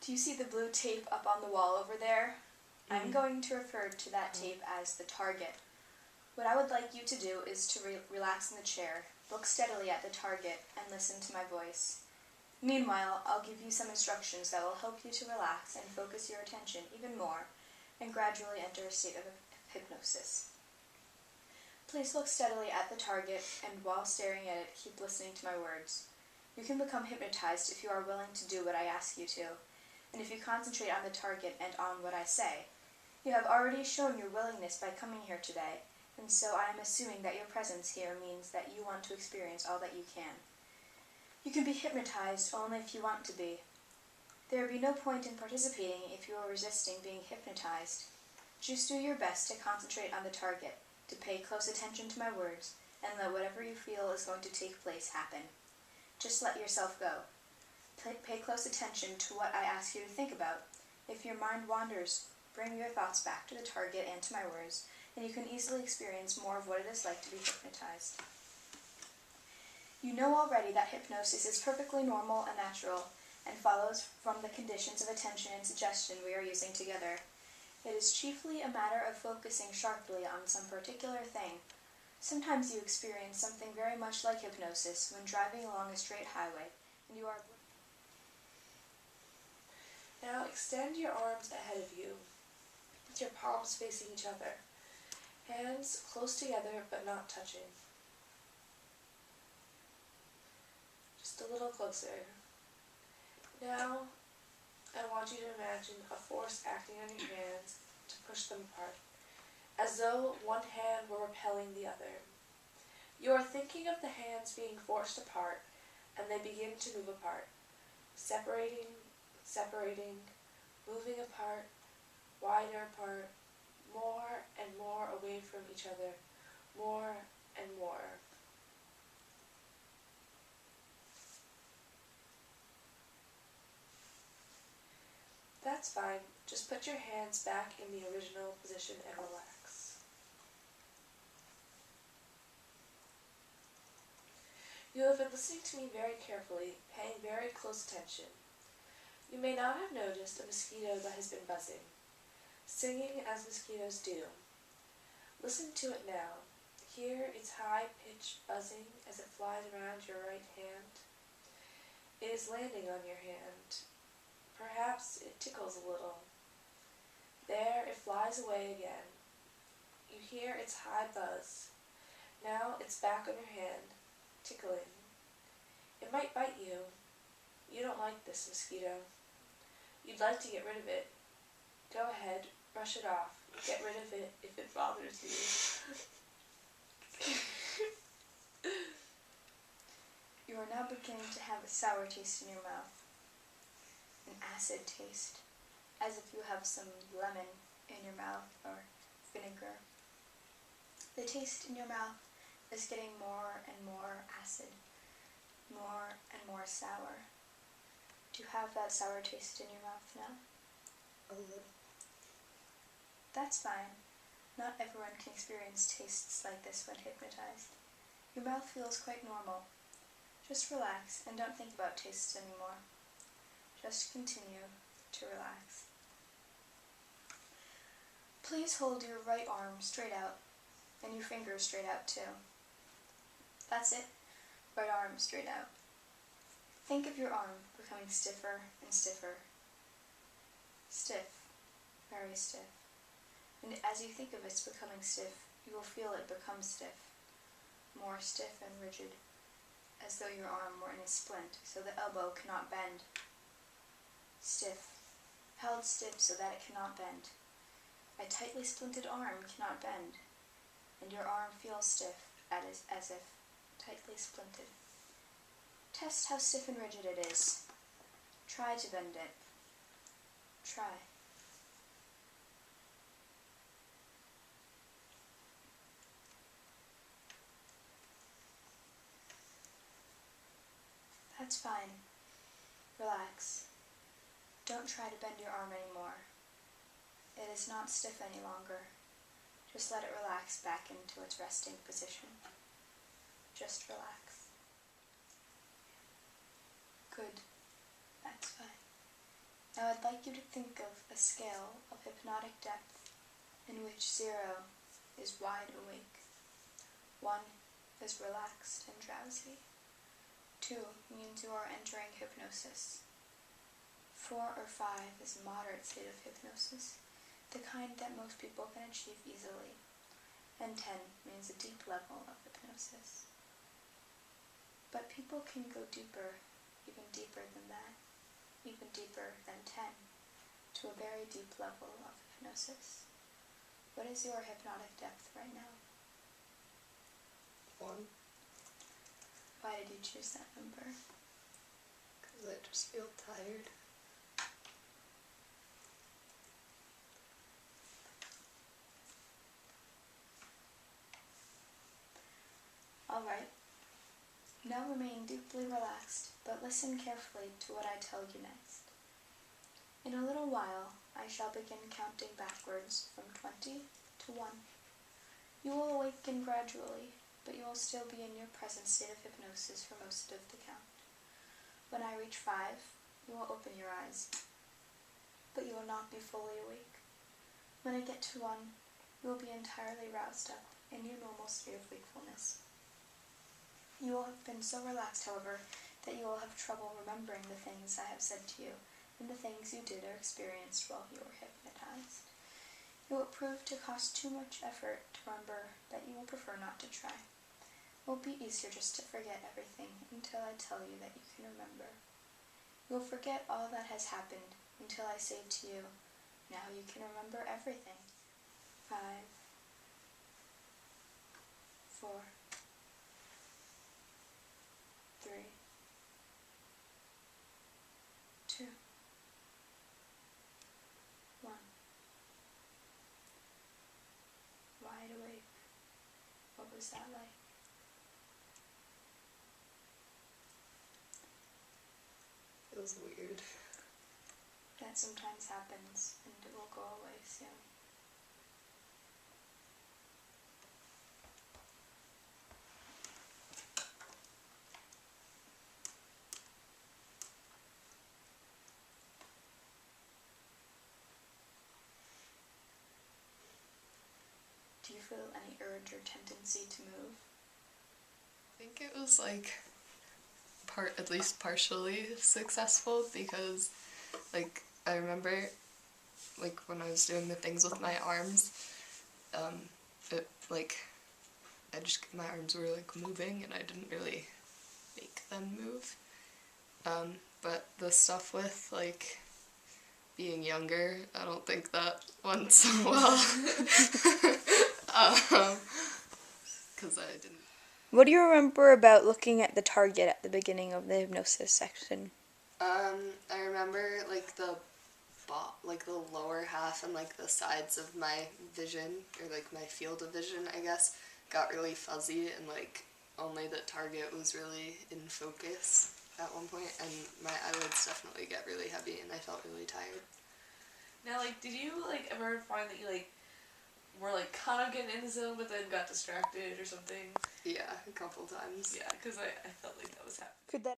Do you see the blue tape up on the wall over there? I'm going to refer to that tape as the target. What I would like you to do is to relax in the chair, look steadily at the target, and listen to my voice. Meanwhile, I'll give you some instructions that will help you to relax and focus your attention even more and gradually enter a state of hypnosis. Please look steadily at the target, and while staring at it, keep listening to my words. You can become hypnotized if you are willing to do what I ask you to, and if you concentrate on the target and on what I say. You have already shown your willingness by coming here today, and so I am assuming that your presence here means that you want to experience all that you can. You can be hypnotized only if you want to be. There would be no point in participating if you are resisting being hypnotized. Just do your best to concentrate on the target, to pay close attention to my words, and let whatever you feel is going to take place happen. Just let yourself go. Pay close attention to what I ask you to think about. If your mind wanders, bring your thoughts back to the target and to my words, and you can easily experience more of what it is like to be hypnotized. You know already that hypnosis is perfectly normal and natural, and follows from the conditions of attention and suggestion we are using together. It is chiefly a matter of focusing sharply on some particular thing. Sometimes you experience something very much like hypnosis when driving along a straight highway, and you are... Now extend your arms ahead of you, with your palms facing each other, hands close together but not touching. Just a little closer. Now, I want you to imagine a force acting on your hands to push them apart, as though one hand were repelling the other. You are thinking of the hands being forced apart, and they begin to move apart, separating, moving apart, wider apart, more and more away from each other, more and more. That's fine. Just put your hands back in the original position and relax. You have been listening to me very carefully, paying very close attention. You may not have noticed a mosquito that has been buzzing, singing as mosquitoes do. Listen to it now. Hear its high-pitched buzzing as it flies around your right hand. It is landing on your hand. Perhaps it tickles a little. There it flies away again. You hear its high buzz. Now it's back on your hand, tickling. It might bite you. You don't like this mosquito. You'd like to get rid of it. Go ahead, brush it off. Get rid of it if it bothers you. You are now beginning to have a sour taste in your mouth. An acid taste, as if you have some lemon in your mouth or vinegar. The taste in your mouth is getting more and more acid, more and more sour. Do you have that sour taste in your mouth now? A little. That's fine. Not everyone can experience tastes like this when hypnotized. Your mouth feels quite normal. Just relax and don't think about tastes anymore. Just continue to relax. Please hold your right arm straight out and your fingers straight out too. That's it. Right arm straight out. Think of your arm becoming stiffer and stiffer. Stiff. Very stiff. And as you think of it becoming stiff, you will feel it become stiff. More stiff and rigid, as though your arm were in a splint, so the elbow cannot bend. Stiff. Held stiff so that it cannot bend. A tightly splinted arm cannot bend, and your arm feels stiff, as if tightly splinted. Test how stiff and rigid it is. Try to bend it. Try. That's fine. Relax. Don't try to bend your arm anymore. It is not stiff any longer. Just let it relax back into its resting position. Just relax. Good. That's fine. I would like you to think of a scale of hypnotic depth in which 0 is wide awake, 1 is relaxed and drowsy, 2 means you are entering hypnosis, 4 or 5 is moderate state of hypnosis, the kind that most people can achieve easily, and 10 means a deep level of hypnosis. But people can go deeper, even deeper than that, even deeper than 10, to a very deep level of hypnosis. What is your hypnotic depth right now? 1. Why did you choose that number? Because I just feel tired. Alright. Now remain deeply relaxed, but listen carefully to what I tell you next. In a little while, I shall begin counting backwards from 20 to 1. You will awaken gradually, but you will still be in your present state of hypnosis for most of the count. When I reach 5, you will open your eyes, but you will not be fully awake. When I get to 1, you will be entirely roused up in your normal state of wakefulness. You will have been so relaxed, however, that you will have trouble remembering the things I have said to you and the things you did or experienced while you were hypnotized. It will prove to cost too much effort to remember that you will prefer not to try. It will be easier just to forget everything until I tell you that you can remember. You will forget all that has happened until I say to you, now you can remember everything. 5, 4, 3, 2, 1. Wide awake. What was that like? Feels weird. That sometimes happens, and it will go away soon. Do you feel any urge or tendency to move? I think it was like at least partially successful because like I remember like when I was doing the things with my arms, it like my arms were like moving and I didn't really make them move. But the stuff with like being younger, I don't think that went so well. Because I didn't. What do you remember about looking at the target at the beginning of the hypnosis section? I remember like the lower half and like the sides of my vision, or like my field of vision, I guess, got really fuzzy and like only the target was really in focus at one point, and my eyelids definitely get really heavy and I felt really tired. Now, like, did you, like, ever find that you, like, were, like, kind of getting in the zone but then got distracted or something? Yeah, a couple times. Yeah, because I felt like that was happening. Could that